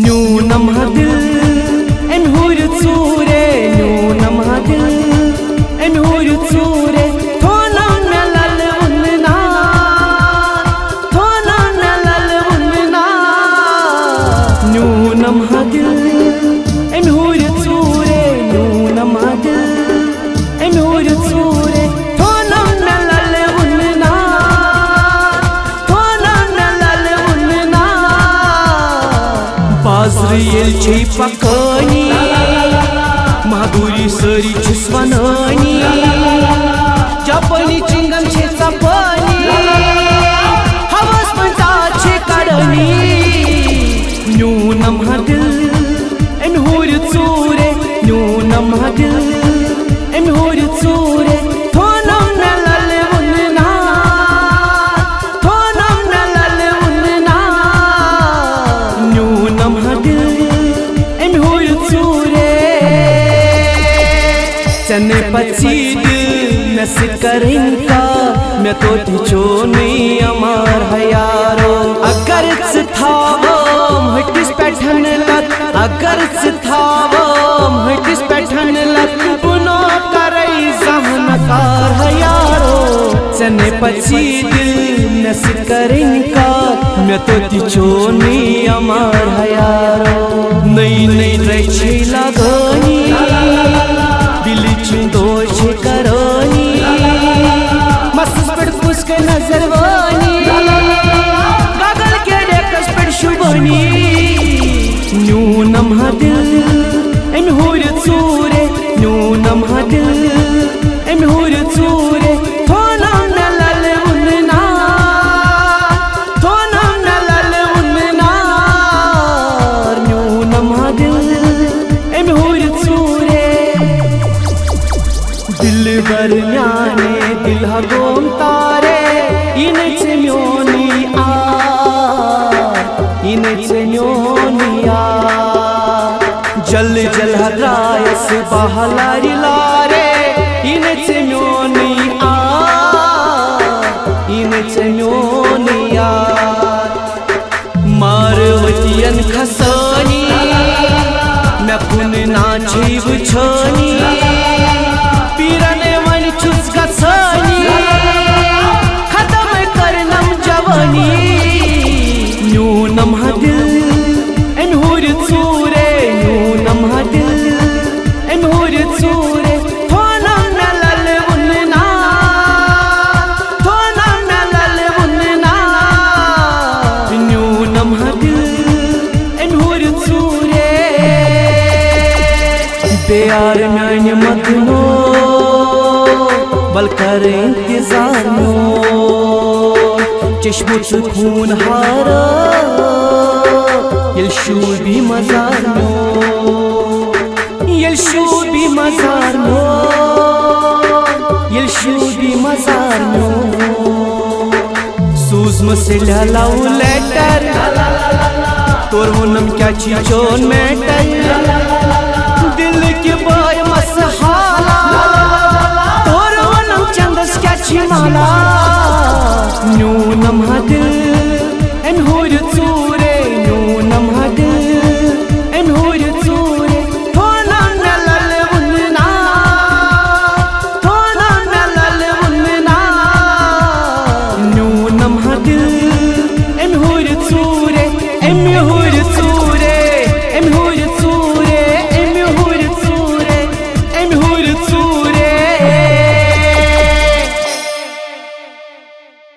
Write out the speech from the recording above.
न्यूनम दिल अनहुर चूरे न्यूनम दिल अनहुर चूरे थोनम नलल उन्ना थोनम नलल उन्ना न्यूनम दिल अनहुर चूरे न्यूनम दिल अनहुर चूरे थोनम नलल उन्ना थोनम नलल उन्ना बाजर येल छै पकानी माधुरी सरी छिस वनानी जापानी चिंगम छे चपानी हवस मंजा छे कड़नी न्यूनम दिल अनहुर चूरे न्यूनम दिल अनहुर चूरे थोनम नलल उन्ना थोनम नलल उन्ना न्यूनम दिल अनहुर चूरे चने पचीद नस करेंका मैं तो तिचो नहीं अमार है यारो अगर थावो हटिस पैठन लत अगर थावो हटिस पैठन लत पुनो करई जहनकार है यारो चने पचीद नस करेंका मैं तो तिचो नहीं अमार है यारो नई नई रही लगानी दिल दोष करोनी मस्त पर पुस्क नजरवानी गगल के डेकस पर शुभनी न्यूनम दिल अनहुर चूरे न्यूनम दिल अनहुर चूरे थोनम नलल उन्ना थोनम नलल उन्ना न्यूनम दिल अनहुर चूरे दिल बर न्याने दिल गोम तारे इन म्योनी इन म्योनी जल जल हरायस बहलारी लारे इन म्योनी इन म्योनी मारवतियन खसानी मैं पुन नाची बुछानी पीरने वाली चुस गसानी खत्म करनम जवानी न्यूनम दिल अनहुर चूरे न्यूनम दिल अनहुर चूरे थोनम नलल उन्ना थोनम नलल उन्ना न्यूनम दिल अनहुर चूरे प्यार म्यान मगनो बल कर इंतजार चश्मो खून हारा ये शूबी मजार ये शूबी मजार ये शूबी मजार सूज मसे लाऊ लेटर तोर वनम क्या चीजोन मैटर दिल के बाय मसहाला तोर वनम चंदस क्या छिमाला न्यूनम दिल अनहुर